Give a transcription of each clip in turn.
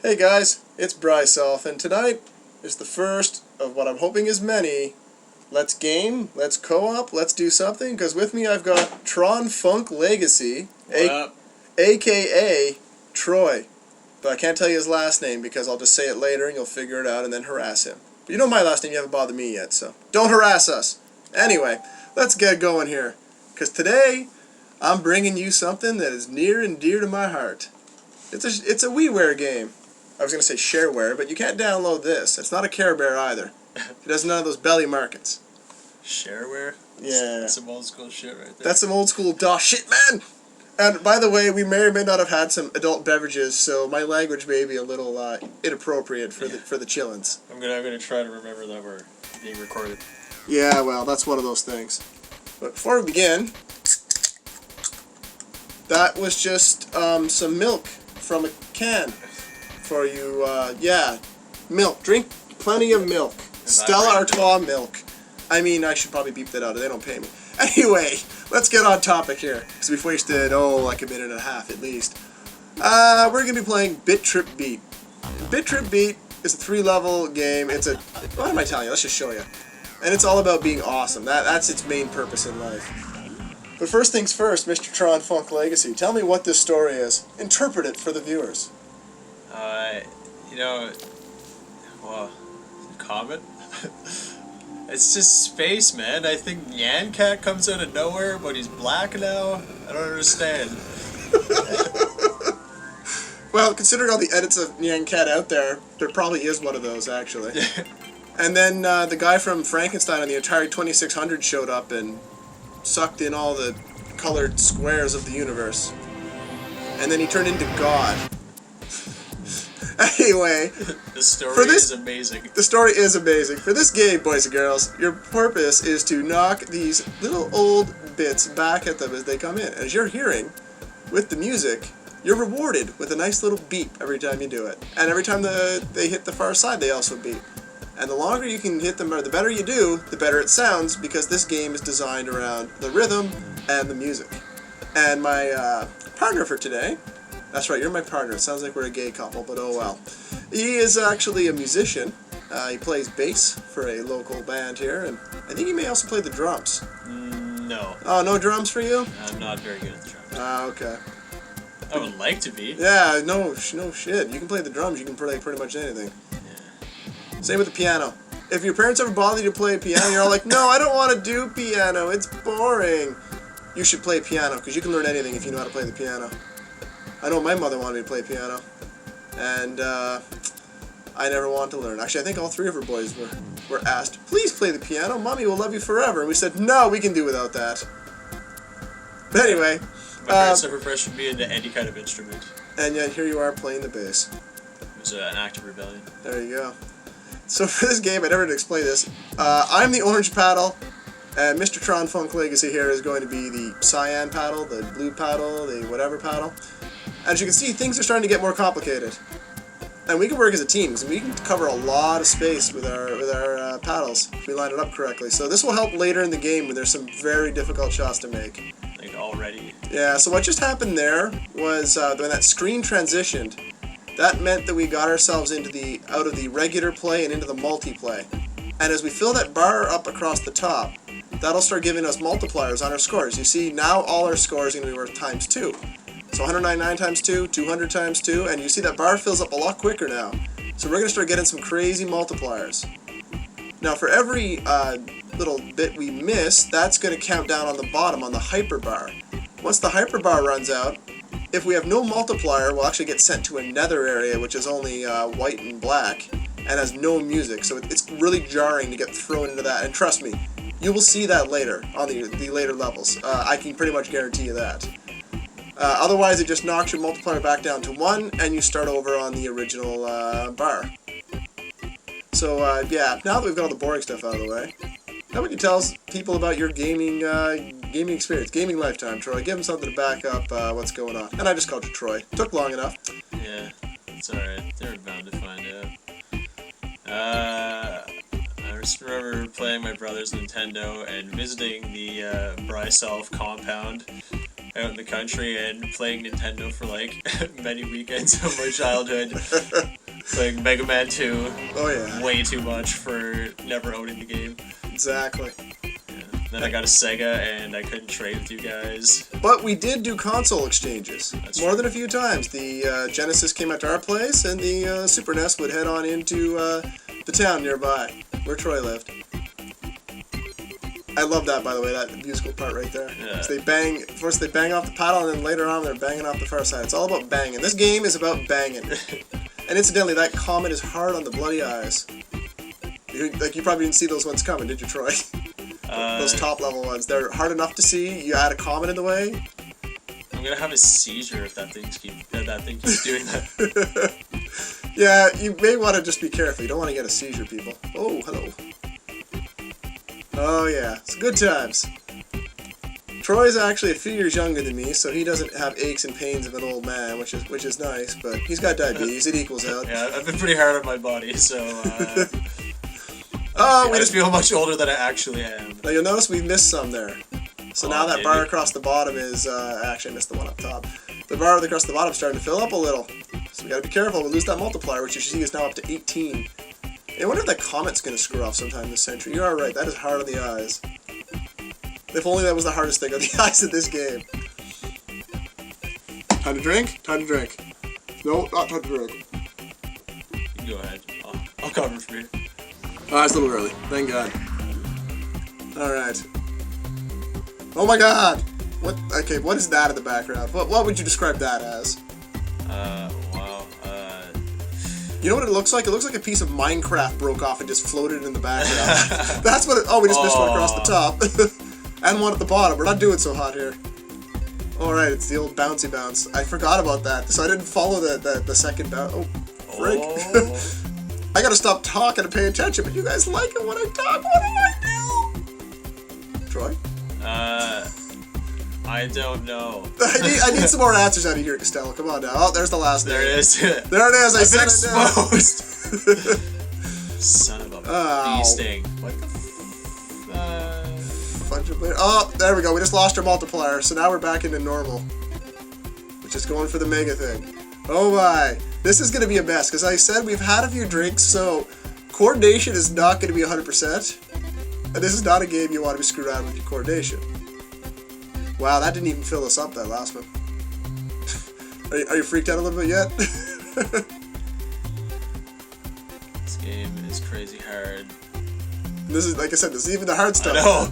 Hey guys, it's Bryself, and tonight is the first of what I'm hoping is many. Let's game, let's co-op, let's do something, because with me I've got TronFunkLegacy, aka Troy. But I can't tell you his last name because I'll just say it later and you'll figure it out and then harass him. But you know my last name, you haven't bothered me yet, so don't harass us. Anyway, let's get going here, because today I'm bringing you something that is near and dear to my heart. It's a WiiWare game. I was going to say shareware, but you can't download this. It's not a Care Bear either. It has none of those belly markets. Shareware? Yeah. That's some old school shit right there. That's some old school DOS shit, man! And by the way, we may or may not have had some adult beverages, so my language may be a little inappropriate for the chillins. I'm gonna try to remember that we're being recorded. Yeah, well, that's one of those things. But before we begin, that was just some milk from a can. For you, milk. Drink plenty of milk. Stella Artois milk. I mean, I should probably beep that out. They don't pay me. Anyway, let's get on topic here. Because we've wasted, like a minute and a half at least. We're going to be playing Bit Trip Beat. Bit Trip Beat is a 3-level game. What am I telling you? Let's just show you. And it's all about being awesome. That's its main purpose in life. But first things first, Mr. TronFunkLegacy, tell me what this story is. Interpret it for the viewers. Comet? It's just space, man. I think Nyan Cat comes out of nowhere, but he's black now. I don't understand. Well, considering all the edits of Nyan Cat out there probably is one of those, actually. And then the guy from Frankenstein on the Atari 2600 showed up and sucked in all the colored squares of the universe. And then he turned into God. Anyway, the story is amazing. The story is amazing. For this game, boys and girls, your purpose is to knock these little old bits back at them as they come in. As you're hearing, with the music, you're rewarded with a nice little beep every time you do it. And every time they hit the far side, they also beep. And the longer you can hit them, or the better you do, the better it sounds, because this game is designed around the rhythm and the music. And my partner for today... That's right, you're my partner. It sounds like we're a gay couple, but oh well. He is actually a musician. He plays bass for a local band here, and I think he may also play the drums. No. Oh, no drums for you? I'm not very good at the drums. Ah, okay. I would like to be. Yeah, no shit. You can play the drums, you can play pretty much anything. Yeah. Same with the piano. If your parents ever bother you to play piano, you're all like, no, I don't want to do piano, it's boring. You should play piano, because you can learn anything if you know how to play the piano. I know my mother wanted me to play piano, and I never wanted to learn. Actually, I think all 3 of her boys were asked, please play the piano, Mommy will love you forever. And we said, no, we can do without that. But anyway. My parents never pressured me into any kind of instrument. And yet here you are playing the bass. It was an act of rebellion. There you go. So for this game, I never did explain this. I'm the orange paddle. And Mr. TronFunkLegacy here is going to be the cyan paddle, the blue paddle, the whatever paddle. As you can see, things are starting to get more complicated. And we can work as a team, because we can cover a lot of space with our paddles, if we line it up correctly. So this will help later in the game when there's some very difficult shots to make. Like already? Yeah, so what just happened there was when that screen transitioned, that meant that we got ourselves out of the regular play and into the multiplay. And as we fill that bar up across the top, that'll start giving us multipliers on our scores. You see, now all our scores are going to be worth times 2. So 199 times 2, 200 times 2, and you see that bar fills up a lot quicker now. So we're going to start getting some crazy multipliers. Now for every little bit we miss, that's going to count down on the bottom, on the hyperbar. Once the hyperbar runs out, if we have no multiplier, we'll actually get sent to another area, which is only white and black, and has no music. So it's really jarring to get thrown into that, and trust me, you will see that later, on the later levels. I can pretty much guarantee you that. Otherwise, it just knocks your multiplier back down to 1, and you start over on the original bar. So, yeah, now that we've got all the boring stuff out of the way, now we can tell people about your gaming experience, gaming lifetime, Troy. Give them something to back up what's going on. And I just called you Troy. Took long enough. Yeah, it's alright. They were bound to find out. I just remember playing my brother's Nintendo and visiting the Bryself compound out in the country and playing Nintendo for like many weekends of my childhood. Playing Mega Man 2. Oh yeah. Way too much for never owning the game. Exactly. Yeah. Then I got a Sega and I couldn't trade with you guys. But we did do console exchanges. That's more true. than a few times. The Genesis came out to our place, and the Super NES would head on into the town nearby, where Troy lived. I love that, by the way, that musical part right there. Yeah. So first they bang off the paddle, and then later on they're banging off the far side. It's all about banging. This game is about banging. And incidentally, that comment is hard on the bloody eyes. You probably didn't see those ones coming, did you, Troy? Those top level ones. They're hard enough to see. You add a comment in the way. I'm gonna have a seizure if that thing keeps doing that. Yeah, you may want to just be careful. You don't want to get a seizure, people. Oh, hello. Oh yeah, it's good times. Troy's actually a few years younger than me, so he doesn't have aches and pains of an old man, which is nice. But he's got diabetes; it equals out. Yeah, I've been pretty hard on my body, so Oh, I just feel much older than I actually am. now you'll notice we missed some there. So now that maybe. bar across the bottom is actually I missed the one up top. The bar across the bottom is starting to fill up a little, so we gotta be careful. We lose that multiplier, which you see is now up to 18. I wonder if that comet's gonna screw off sometime this century. You are right. That is hard on the eyes. If only that was the hardest thing on the eyes of this game. Time to drink? Time to drink. No, not time to drink. You can go ahead. I'll cover for you. Oh, it's a little early. Thank God. Alright. Oh my God! What? Okay, what is that in the background? What would you describe that as? Wow. You know what it looks like? It looks like a piece of Minecraft broke off and just floated in the background. That's what it... Oh, we just missed one across the top. And one at the bottom. We're not doing so hot here. Alright, it's the old bouncy bounce. I forgot about that, so I didn't follow the second bounce. Oh, frick. Oh. I gotta stop talking and pay attention, but you guys like it when I talk. What do I do? Troy? I don't know. I need some more answers out of here, Costello. Come on now. Oh, there's the last There name. it is. There it is. I I've said been it exposed. Son of a Ow. bee sting. What the now. Oh, there we go. We just lost our multiplier, so now we're back into normal. Which is going for the mega thing. Oh my. This is going to be a mess, because I said we've had a few drinks, so coordination is not going to be 100%. And this is not a game you want to be screwed around with your coordination. Wow, that didn't even fill us up, that last one. Are you freaked out a little bit yet? This game is crazy hard. This is, like I said, this is even the hard stuff. I know.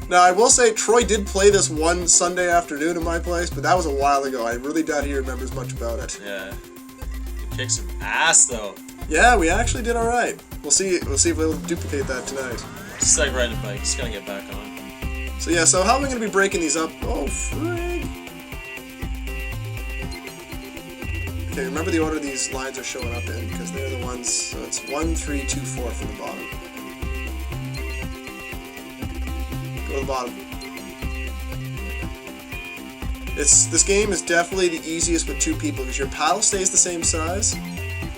Now, I will say, Troy did play this one Sunday afternoon in my place, but that was a while ago. I really doubt he remembers much about it. Yeah. You kicked some ass though. Yeah, we actually did alright. We'll see if we'll duplicate that tonight. Just like riding a bike. Just gotta get back on. So yeah, so how are we going to be breaking these up? Oh, frig. Okay, remember the order these lines are showing up in, because they're the ones, so it's 1, 3, 2, 4 from the bottom. Go to the bottom. This game is definitely the easiest with two people, because your paddle stays the same size,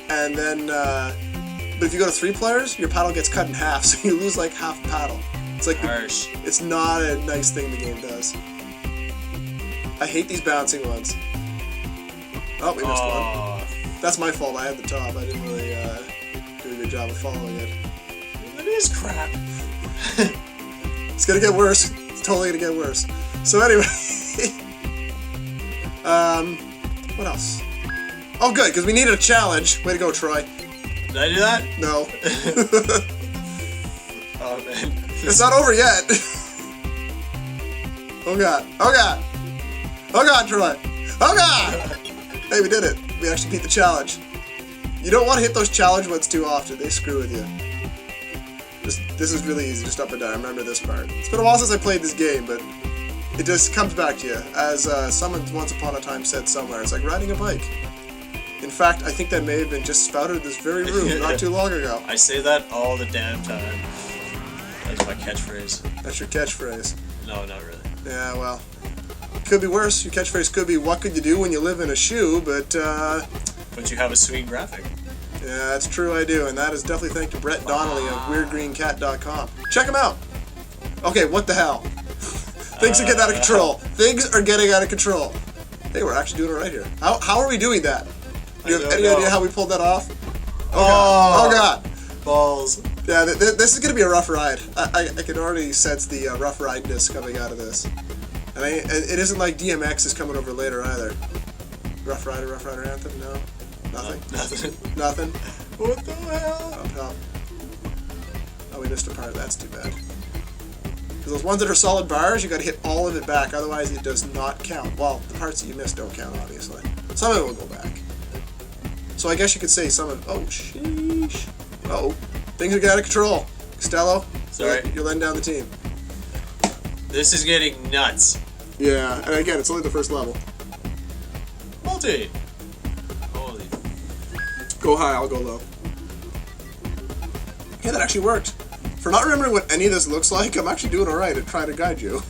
and then, but if you go to 3 players, your paddle gets cut in half, so you lose like half paddle. It's like Harsh. it's not a nice thing the game does. I hate these bouncing ones. Oh, we missed one. That's my fault. I had the top. I didn't really do a good job of following it. It is crap. It's gonna get worse. It's totally gonna get worse. So anyway, what else? Oh, good, because we needed a challenge. Way to go, Troy. Did I do that? No, Oh man. it's not over yet. Oh God! Oh God! Oh God, Troy! Oh God! Hey, we did it. We actually beat the challenge. You don't want to hit those challenge ones too often. They screw with you. This is really easy, just up and down. I remember this part. It's been a while since I played this game, but it just comes back to you. As someone once upon a time said somewhere, it's like riding a bike. In fact, I think that may have been just spouted in this very room not too long ago. I say that all the damn time. That's my catchphrase. That's your catchphrase. No, not really. Yeah, well, could be worse. Your catchphrase could be, what could you do when you live in a shoe, but But you have a sweet graphic. yeah, that's true, I do, and that is definitely thanks to Brett Donnelly of WeirdGreenCat.com. Check him out! Okay, what the hell? Things are getting out of control. Things are getting out of control. Hey, we're actually doing it right here. How are we doing that? You have any idea how we pulled that off? Oh God. Balls. Yeah, this is going to be a rough ride. I can already sense the rough rideness coming out of this. And it isn't like DMX is coming over later either. Rough Rider anthem? No? Nothing? Nothing. Nothing? What the hell? Up top. Oh, we missed a part. That's too bad. Because those ones that are solid bars, you got to hit all of it back, otherwise it does not count. Well, the parts that you missed don't count, obviously. Some of it will go back. So I guess you could say some of... Oh, sheesh. Uh-oh. Things are getting out of control. Costello, sorry. You're letting down the team. This is getting nuts. Yeah, and again, it's only the first level. Multi. Holy. Go high, I'll go low. Yeah, that actually worked. For not remembering what any of this looks like, I'm actually doing alright at trying to guide you.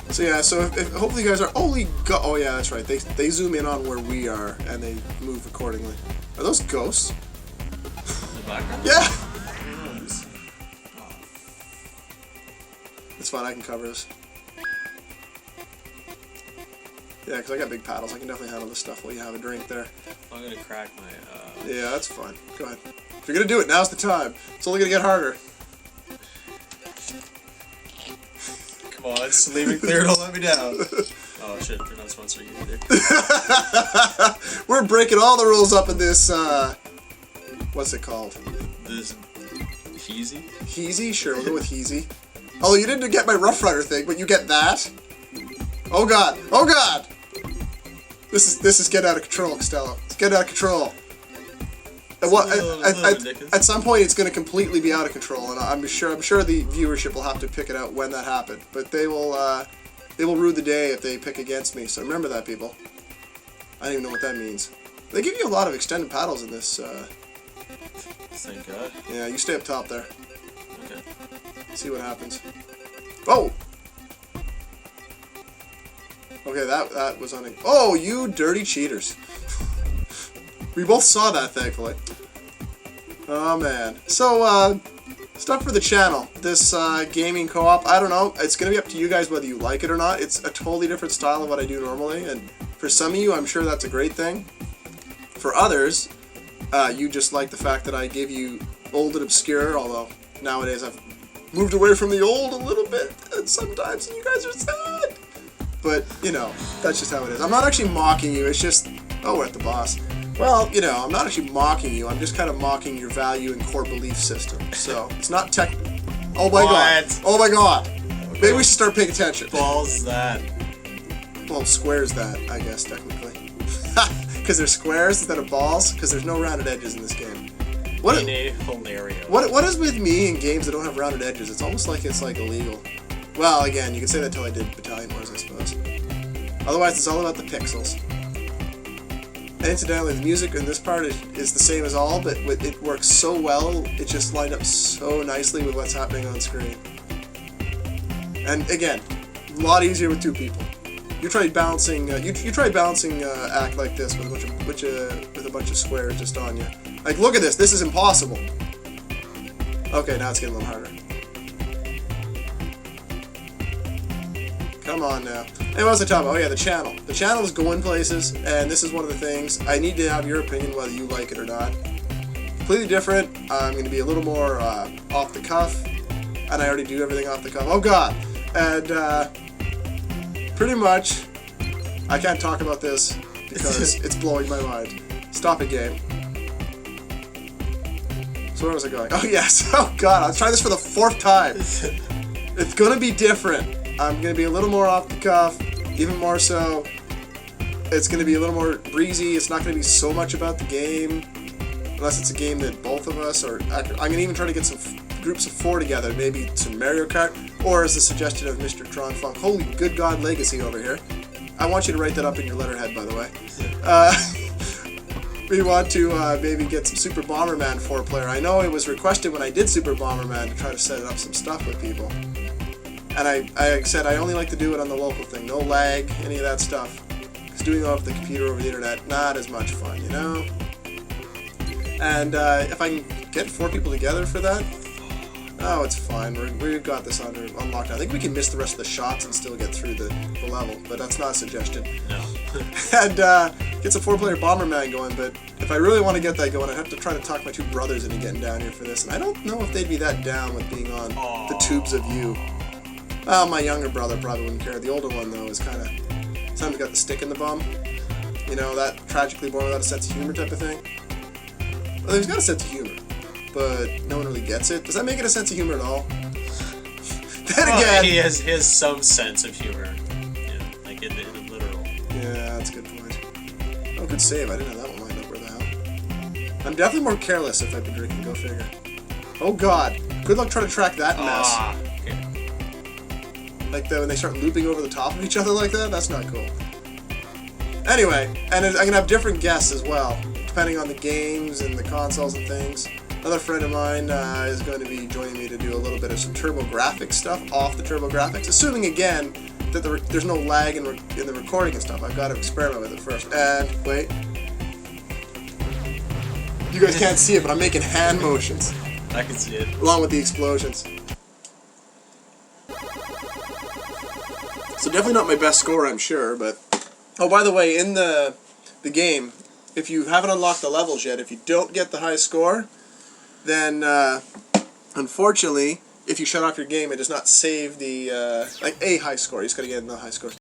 So yeah, so if hopefully you guys are... Holy go... Oh yeah, that's right. They zoom in on where we are, and they move accordingly. Are those ghosts? In the background? Yeah! It's fine, I can cover this. Yeah, because I got big paddles. I can definitely handle this stuff while you have a drink there. I'm gonna crack my... Yeah, that's fine. Go ahead. If you're gonna do it, now's the time. It's only gonna get harder. Come on, leave it clear, don't let me down. Oh shit, you're not sponsoring either. We're breaking all the rules up in this, what's it called? This... Heezy? Heezy? Sure, we'll go with Heezy. Oh, you didn't get my Rough Rider thing, but you get that? Oh god! Oh god! This is getting out of control, Costello. It's getting out of control. At some point, it's going to completely be out of control, and I'm sure the viewership will have to pick it out when that happened. But they will rue the day if they pick against me. So remember that, people. I don't even know what that means. They give you a lot of extended paddles in this. Thank God. Yeah, you stay up top there. Okay. See what happens. Oh. Okay, that was on. Oh, you dirty cheaters. We both saw that, thankfully. Oh, man. So, stuff for the channel. This gaming co-op, I don't know. It's going to be up to you guys whether you like it or not. It's a totally different style of what I do normally, and for some of you, I'm sure that's a great thing. For others, you just like the fact that I give you old and obscure, although nowadays I've moved away from the old a little bit, and sometimes you guys are sad. But, you know, that's just how it is. I'm not actually mocking you, it's just... Oh, we're at the boss. Well, you know, I'm not actually mocking you, I'm just kind of mocking your value and core belief system. So, it's not tech... Oh my god! Oh my god! Maybe we should start paying attention. Ball's that? Well, squares that, I guess, technically. Because they're squares instead of balls? Because there's no rounded edges in this game. What is with me in games that don't have rounded edges? It's almost like it's like illegal. Well, again, you can say that till I did Battalion Wars, I suppose. Otherwise, it's all about the pixels. And incidentally, the music in this part is the same as all, but it works so well, it just lined up so nicely with what's happening on screen. And again, a lot easier with two people. You try balancing, you try balancing act like this with a bunch of squares just on you. Like, look at this. This is impossible. Okay, now it's getting a little harder. Come on now. Anyway, what was I talking about? Oh yeah, the channel. The channel is going places, and this is one of the things. I need to have your opinion whether you like it or not. Completely different. I'm going to be a little more off the cuff, and I already do everything off the cuff. Oh god! And pretty much, I can't talk about this because it's blowing my mind. Stop it, game. So where was I going? Oh yes! Oh god! I'll try this for the 4th time. It's going to be different. I'm going to be a little more off the cuff, even more so. It's going to be a little more breezy. It's not going to be so much about the game, unless it's a game that both of us, or I'm going to even try to get some groups of 4 together, maybe some Mario Kart, or as the suggestion of Mr. TronFunk. Holy good God Legacy over here. I want you to write that up in your letterhead, by the way. We want to maybe get some Super Bomberman 4-player. I know it was requested when I did Super Bomberman to try to set up some stuff with people. And I said I only like to do it on the local thing. No lag, any of that stuff. Because doing it off the computer over the internet, not as much fun, you know? And if I can get 4 people together for that, Oh, it's fine. We've got this on lockdown. I think we can miss the rest of the shots and still get through the level, but that's not a suggestion. No. And get some 4-player Bomberman going, but if I really want to get that going, I'd have to try to talk my two brothers into getting down here for this, and I don't know if they'd be that down with being on the tubes of you. Well, my younger brother probably wouldn't care. The older one, though, is kind of... Sometimes got the stick in the bum. You know, that tragically born without a sense of humor type of thing. Well, he's got a sense of humor, but no one really gets it. Does that make it a sense of humor at all? Then again... He has some sense of humor. Yeah, like in the literal. Yeah, that's a good point. Oh, good save. I didn't have that one lined up. Where the hell? I'm definitely more careless if I've been drinking. Go figure. Oh, God. Good luck trying to track that mess. Okay. Like when they start looping over the top of each other like that? That's not cool. Anyway, and I can have different guests as well, depending on the games and the consoles and things. Another friend of mine is going to be joining me to do a little bit of some TurboGrafx stuff off the TurboGrafx, assuming again that there's no lag in the recording and stuff. I've got to experiment with it first. And wait, you guys can't see it, but I'm making hand motions. I can see it. Along with the explosions. So definitely not my best score, I'm sure, but... Oh, by the way, in the game, if you haven't unlocked the levels yet, if you don't get the high score, then, unfortunately, if you shut off your game, it does not save the, like, a high score. You just gotta get another high score.